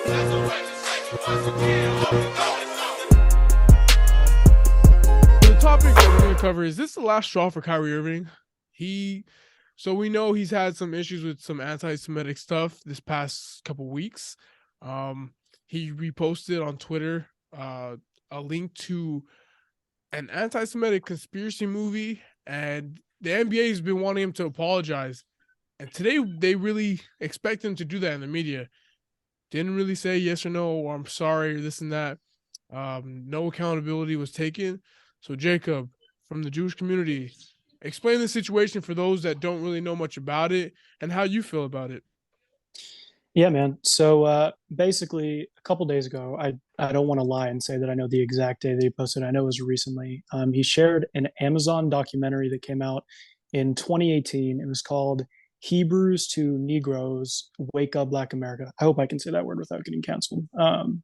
The topic that we're going to cover is this the last straw for Kyrie Irving? So we know he's had some issues with some anti-Semitic stuff this past couple weeks. Um, he reposted on Twitter a link to an anti-Semitic conspiracy movie, and the NBA has been wanting him to apologize. And today they really expect him to do that in the media. Didn't really say yes or no, or I'm sorry, or this and that. No accountability was taken. So Jacob, from the Jewish community, explain the situation for those that don't really know much about it and how you feel about it. Yeah, man. So basically, a couple days ago, I don't want to lie and say that I know the exact day that he posted. I know it was recently. He shared an Amazon documentary that came out in 2018. It was called Hebrews to Negroes: Wake Up, Black America. I hope I can say that word without getting canceled.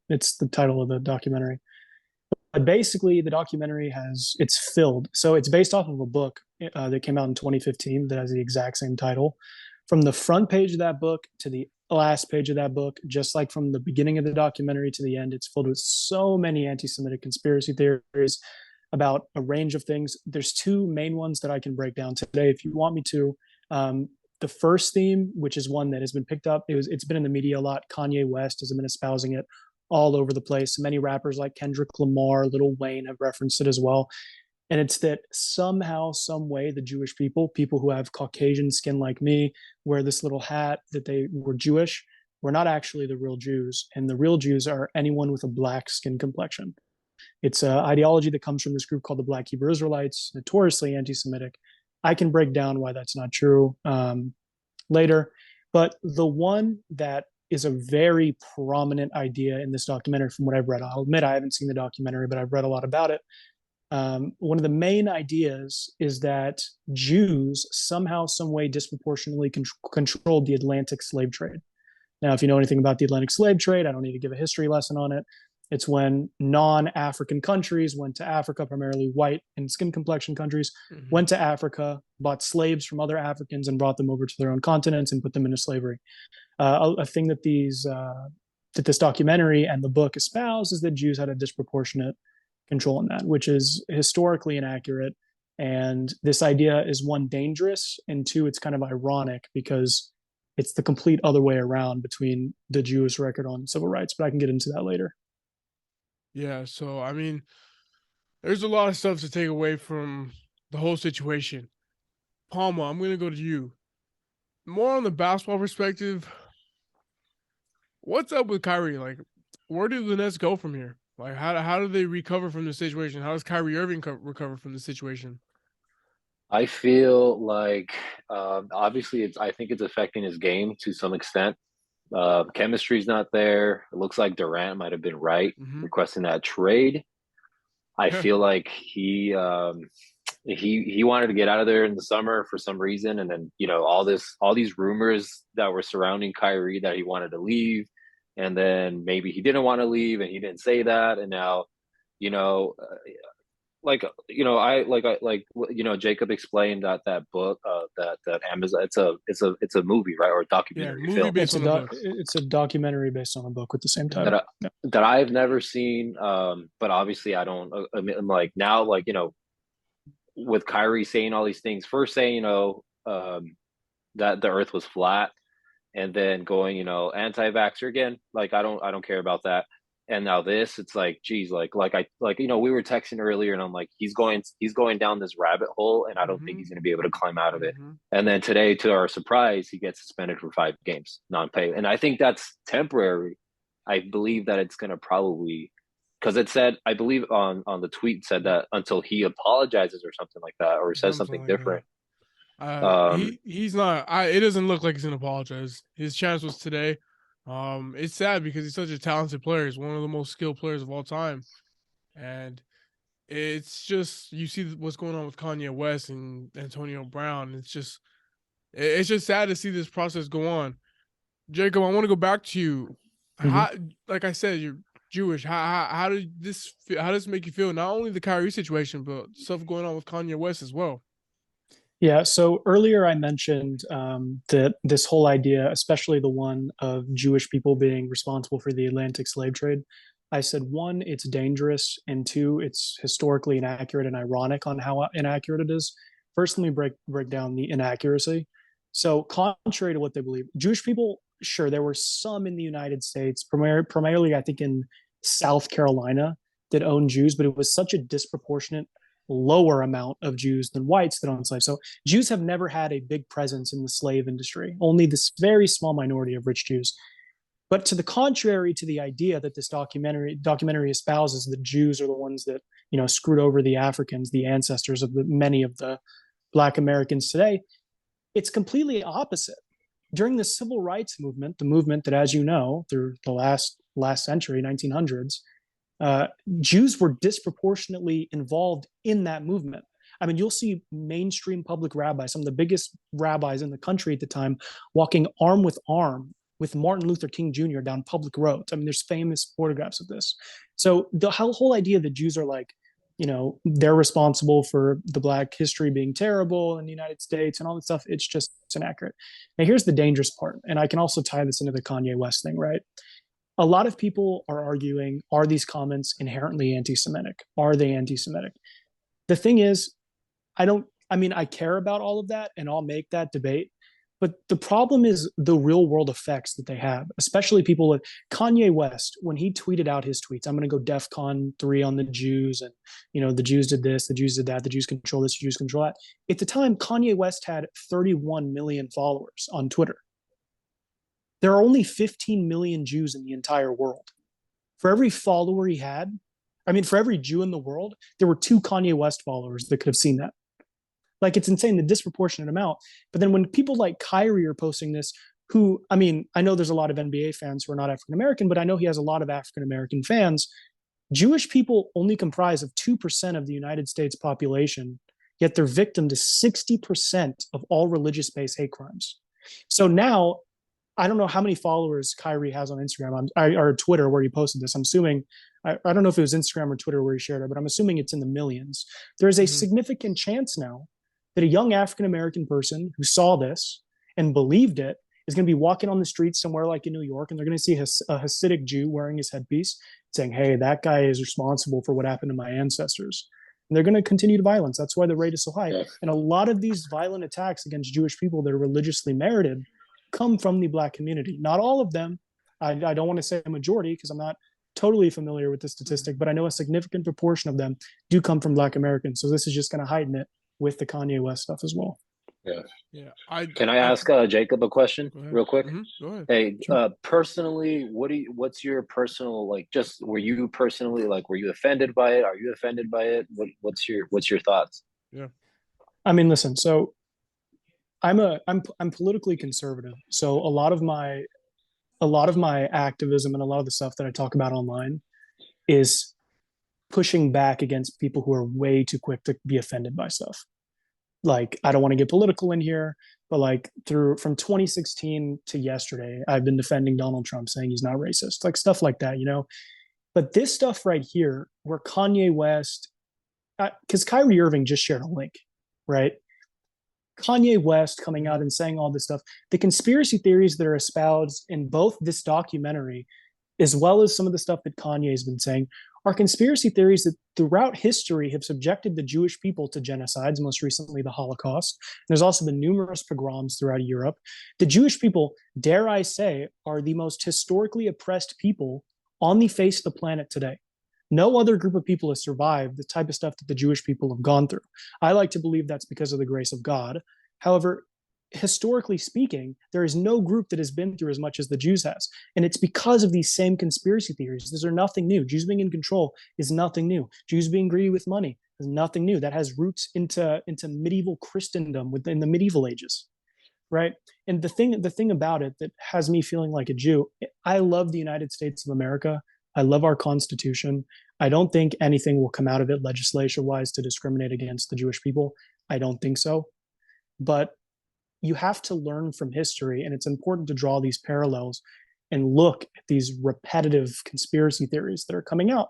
It's the title of the documentary. But basically, the documentary it's filled. So it's based off of a book that came out in 2015 that has the exact same title. From the front page of that book to the last page of that book, just like from the beginning of the documentary to the end, it's filled with so many anti-Semitic conspiracy theories about a range of things. There's two main ones that I can break down today if you want me to. The first theme, which is one that has been picked up, it's been in the media a lot. Kanye West has been espousing it all over the place. Many rappers like Kendrick Lamar, Lil Wayne have referenced it as well. And it's that somehow, some way, the Jewish people who have Caucasian skin like me, wear this little hat that they were Jewish, we're not actually the real Jews. And the real Jews are anyone with a black skin complexion. It's an ideology that comes from this group called the Black Hebrew Israelites, notoriously anti-Semitic. I can break down why that's not true later. But the one that is a very prominent idea in this documentary from what I've read, I'll admit I haven't seen the documentary, but I've read a lot about it. One of the main ideas is that Jews somehow, some way, disproportionately controlled the Atlantic slave trade. Now, if you know anything about the Atlantic slave trade, I don't need to give a history lesson on it. It's when non-African countries went to Africa, primarily white and skin complexion countries, went to Africa, bought slaves from other Africans and brought them over to their own continents and put them into slavery. A thing that that this documentary and the book espouse is that Jews had a disproportionate control in that, which is historically inaccurate. And this idea is one, dangerous, and two, it's kind of ironic because it's the complete other way around between the Jewish record on civil rights. But I can get into that later. Yeah, so I mean, there's a lot of stuff to take away from the whole situation. Palma, I'm gonna go to you. More on the basketball perspective. What's up with Kyrie? Like, where do the Nets go from here? Like, how do they recover from the situation? How does Kyrie Irving recover from the situation? I feel like obviously I think it's affecting his game to some extent. Chemistry's not there. It looks like Durant might have been right Mm-hmm. requesting that trade. I feel like he wanted to get out of there in the summer for some reason, and then all these rumors that were surrounding Kyrie that he wanted to leave, and then maybe he didn't want to leave and he didn't say that, and now you know Jacob explained that book that Amazon, it's a movie, right, or a Yeah, documentary movie film based on the book. It's a documentary based on a book with the same Mm-hmm. title. that I've never seen. But obviously I don't. I mean, like now, with Kyrie saying all these things, first saying that the Earth was flat, and then going anti-vaxxer again. Like I don't care about that. And now this, it's like, geez, we were texting earlier, and I'm like, he's going down this rabbit hole, and I don't think Mm-hmm. he's going to be able to climb out of it. Mm-hmm. And then today, to our surprise, he gets suspended for 5 games, non-pay, and I think that's temporary. I believe that it's going to probably, because it said, I believe on the tweet said that until he apologizes or something like that, or says Something something like that. different. Um, He's not. It doesn't look like he's gonna apologize. His chance was today. It's sad because he's such a talented player. He's one of the most skilled players of all time, and it's just you see what's going on with Kanye West and Antonio Brown. It's just sad to see this process go on. Jacob, I want to go back to you. Mhm. Like I said, you're Jewish. How does this make you feel? Not only the Kyrie situation, but stuff going on with Kanye West as well. Yeah, so earlier I mentioned that this whole idea, especially the one of Jewish people being responsible for the Atlantic slave trade, I said one, it's dangerous, and two, it's historically inaccurate and ironic on how inaccurate it is. First, let me break down the inaccuracy. So, contrary to what they believe, Jewish people, sure, there were some in the United States, primarily I think in South Carolina, that owned Jews, but it was such a disproportionate lower amount of Jews than whites that owned slaves. So Jews have never had a big presence in the slave industry, only this very small minority of rich Jews. But to the contrary to the idea that this documentary espouses, that Jews are the ones that screwed over the Africans, the ancestors of many of the Black Americans today, it's completely opposite. During the civil rights movement, the movement that, as you know, through the last century, 1900s, uh, Jews were disproportionately involved in that movement. I mean, you'll see mainstream public rabbis, some of the biggest rabbis in the country at the time, walking arm with arm with Martin Luther King Jr. down public roads. I mean, there's famous photographs of this. So the whole idea that Jews are like, they're responsible for the Black history being terrible in the United States and all that stuff, it's inaccurate. Now, here's the dangerous part, and I can also tie this into the Kanye West thing, right? A lot of people are arguing, are these comments inherently anti-Semitic? Are they anti-Semitic? The thing is, I care about all of that and I'll make that debate. But the problem is the real world effects that they have, especially people with Kanye West, when he tweeted out his tweets, I'm going to go DEFCON 3 on the Jews. And, the Jews did this, the Jews did that, the Jews control this, the Jews control that. At the time, Kanye West had 31 million followers on Twitter. There are only 15 million Jews in the entire world. For every follower he had, for every Jew in the world, there were 2 Kanye West followers that could have seen that. Like, it's insane, the disproportionate amount. But then when people like Kyrie are posting this, who, I know there's a lot of NBA fans who are not African American, but I know he has a lot of African American fans. Jewish people only comprise of 2% of the United States population, yet they're victim to 60% of all religious-based hate crimes. So now, I don't know how many followers Kyrie has on Instagram or Twitter where he posted this. I'm assuming, I don't know if it was Instagram or Twitter where he shared it, but I'm assuming it's in the millions. There's a significant chance now that a young African American person who saw this and believed it is going to be walking on the streets somewhere like in New York, and they're going to see a Hasidic Jew wearing his headpiece saying, hey, that guy is responsible for what happened to my ancestors. And they're going to continue to violence. That's why the rate is so high. Yeah. And a lot of these violent attacks against Jewish people that are religiously merited come from the Black community. Not all of them. I don't want to say a majority because I'm not totally familiar with the statistic, but I know a significant proportion of them do come from Black Americans. So this is just going to heighten it with the Kanye West stuff as well. Yeah. Yeah. Can I ask Jacob a question real quick? Go ahead. Hey, sure. Personally, what's your personal, were you personally, were you offended by it? Are you offended by it? What's your thoughts? Yeah. Listen, so I'm politically conservative. So a lot of my activism and a lot of the stuff that I talk about online is pushing back against people who are way too quick to be offended by stuff. Like, I don't want to get political in here, but from 2016 to yesterday, I've been defending Donald Trump, saying he's not racist, stuff like that, But this stuff right here, where Kanye West, because Kyrie Irving just shared a link, right? Kanye West coming out and saying all this stuff, the conspiracy theories that are espoused in both this documentary, as well as some of the stuff that Kanye has been saying, are conspiracy theories that throughout history have subjected the Jewish people to genocides, most recently the Holocaust. There's also been numerous pogroms throughout Europe. The Jewish people, dare I say, are the most historically oppressed people on the face of the planet today. No other group of people has survived the type of stuff that the Jewish people have gone through. I like to believe that's because of the grace of God. However, historically speaking, there is no group that has been through as much as the Jews has. And it's because of these same conspiracy theories. These are nothing new. Jews being in control is nothing new. Jews being greedy with money is nothing new. That has roots into medieval Christendom within the medieval ages, right? And the thing about it that has me feeling like a Jew, I love the United States of America. I love our Constitution. I don't think anything will come out of it legislation-wise to discriminate against the Jewish people. I don't think so. But you have to learn from history, and it's important to draw these parallels and look at these repetitive conspiracy theories that are coming out.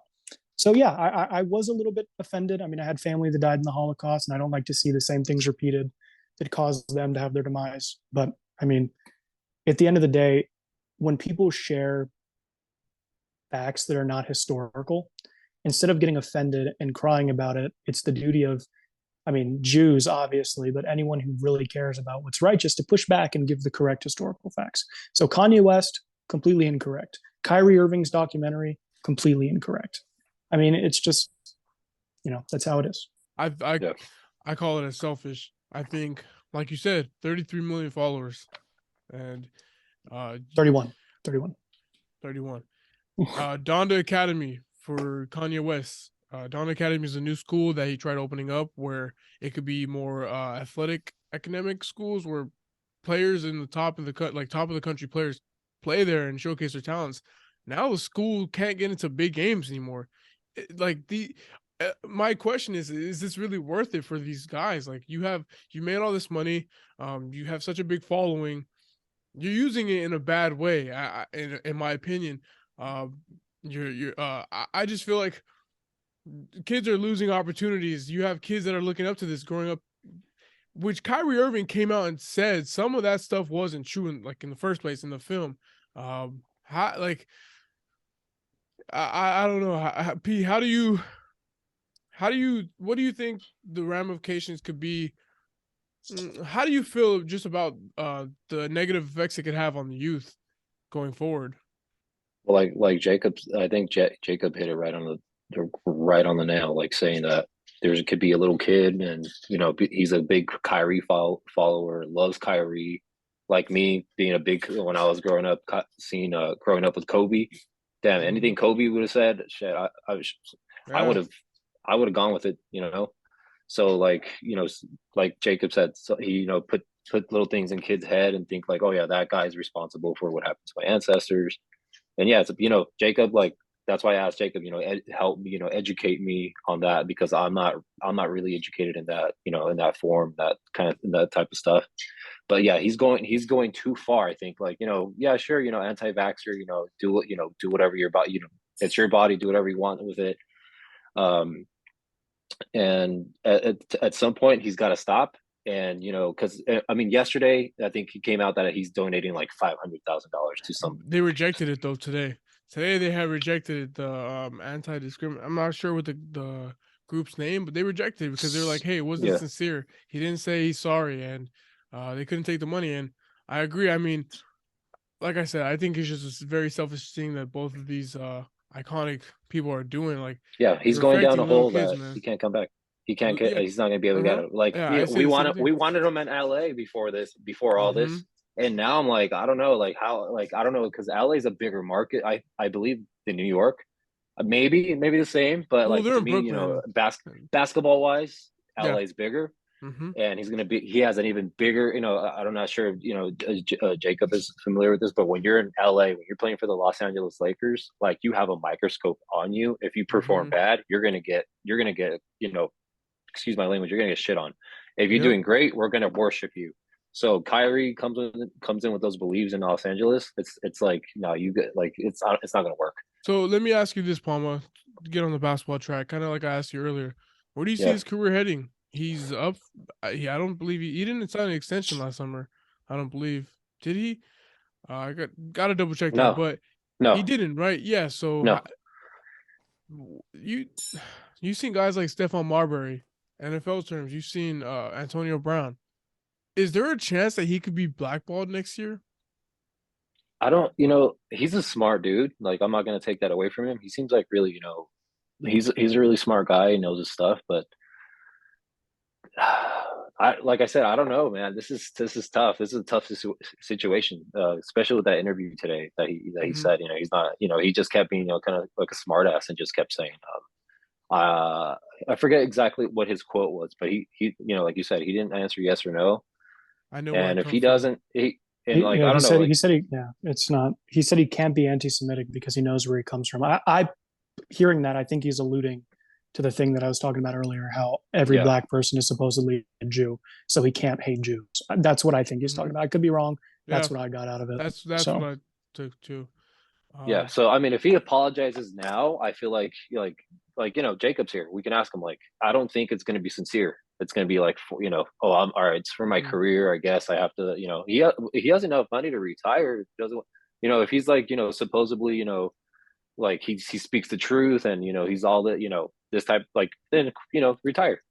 So yeah, I was a little bit offended. I had family that died in the Holocaust, and I don't like to see the same things repeated. it caused them to have their demise. But I mean, at the end of the day, when people share facts that are not historical, instead of getting offended and crying about it, it's the duty of, I mean, Jews, obviously, but anyone who really cares about what's righteous to push back and give the correct historical facts. So Kanye West, completely incorrect. Kyrie Irving's documentary, completely incorrect. I mean, it's just, that's how it is. I I call it as selfish. I think, like you said, 33 million followers and 31. 31. 31. Donda Academy for Kanye West. Donda Academy is a new school that he tried opening up where it could be more athletic academic schools where players in the top of the country players play there and showcase their talents. Now the school can't get into big games anymore. My question is this really worth it for these guys? Like you made all this money, you have such a big following, you're using it in a bad way. In my opinion, I just feel like kids are losing opportunities. You have kids that are looking up to this growing up, which Kyrie Irving came out and said some of that stuff wasn't true in the first place in the film. How like I don't know. P, what do you think the ramifications could be? How do you feel just about the negative effects it could have on the youth going forward? Well, like Jacob, I think Jacob hit it right on the nail. Like saying that there could be a little kid, and he's a big Kyrie follower, loves Kyrie. Like me, being a big when I was growing up, growing up with Kobe. Damn, anything Kobe would have said, shit, I Yeah. I would have gone with it. So like Jacob said, so he put little things in kids' head and think like, oh yeah, that guy's responsible for what happened to my ancestors. And yeah, it's Jacob, like that's why I asked Jacob, help me, educate me on that because I'm not really educated in that, in that form, that type of stuff. But yeah, he's going too far. I think like, yeah, sure, anti-vaxxer, do whatever you're about, it's your body, do whatever you want with it. Um, and at some point he's got to stop. And because I mean, yesterday I think he came out that he's donating like $500,000 to some. They rejected it though today. Today they have rejected it, the anti-discrimination. I'm not sure what the group's name, but they rejected it because they're like, "Hey, it wasn't Yeah, sincere. He didn't say he's sorry," and they couldn't take the money. And I agree. I mean, like I said, I think it's just a very selfish thing that both of these iconic people are doing. Like yeah, he's you're going down a affecting little hole kids, that he man. can't come back. He can't get. Yeah. He's not gonna be able to get Uh-huh. it. Like Yeah, I say we the same wanted thing. him in LA before all Mm-hmm. this, and now I'm like, I don't know, like how, like I don't know, because LA is a bigger market. I believe than New York. Maybe the same, but Well, like they're to in me, Brooklyn. basketball wise, Yeah. LA is bigger. Mm-hmm. And he has an even bigger, I'm not sure if, Jacob is familiar with this, but when you're in LA, when you're playing for the Los Angeles Lakers, like you have a microscope on you. If you perform Mm-hmm. bad, you're gonna get, excuse my language, you're gonna get shit on. If you're Yep. doing great, we're gonna worship you. So Kyrie comes in with those beliefs in Los Angeles. It's like, no, you get like, it's not gonna work. So let me ask you this, Palma, to get on the basketball track, kind of like I asked you earlier. Where do you see Yeah. his career heading? He's up. I don't believe he didn't sign an extension last summer. I don't believe. Did he? I gotta double check that, No, but he no, didn't, right? Yeah. So no. you you've seen guys like Stephon Marbury, NFL terms. You've seen Antonio Brown. Is there a chance that he could be blackballed next year? I don't, he's a smart dude. Like I'm not gonna take that away from him. He seems like really, he's a really smart guy. He knows his stuff, but like I said, I don't know, man. This is tough. This is a tough situation, especially with that interview today that he Mm-hmm. said. He's not. He just kept being, kind of like a smartass and just kept saying. I forget exactly what his quote was, but he, like you said, he didn't answer yes or no. I know where And it if he comes from. doesn't, and like Yeah, I he don't know, said like it's not. He said he can't be anti-Semitic because he knows where he comes from. I hearing that, I think he's alluding to the thing that I was talking about earlier, how every yeah, black person is supposedly a Jew, so he can't hate Jews. That's what I think he's talking Mm-hmm. about. I could be wrong. Yeah, That's what I got out of it. that's what So I took too. yeah. Um, So I mean, if he apologizes now, I feel like Jacob's here. We can ask him. Like I don't think it's going to be sincere. it's going to be like, you know, oh, I'm all right. It's for my Mhm. career. I guess I have to, you know, he has enough money to retire. Doesn't, you know, if he's like, you know, supposedly, you know, like he speaks the truth and, you know, he's all the, you know, this type, like, then, you know, retire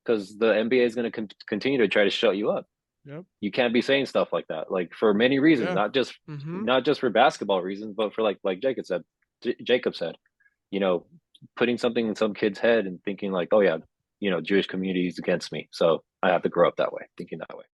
because the NBA is going to continue to try to shut you up. Yep. You can't be saying stuff like that, like for many reasons, Yeah. Mhm. not just for basketball reasons, but for like Jacob said, you know, putting something in some kid's head and thinking like, oh yeah, you know, Jewish community is against me, so I have to grow up that way, thinking that way.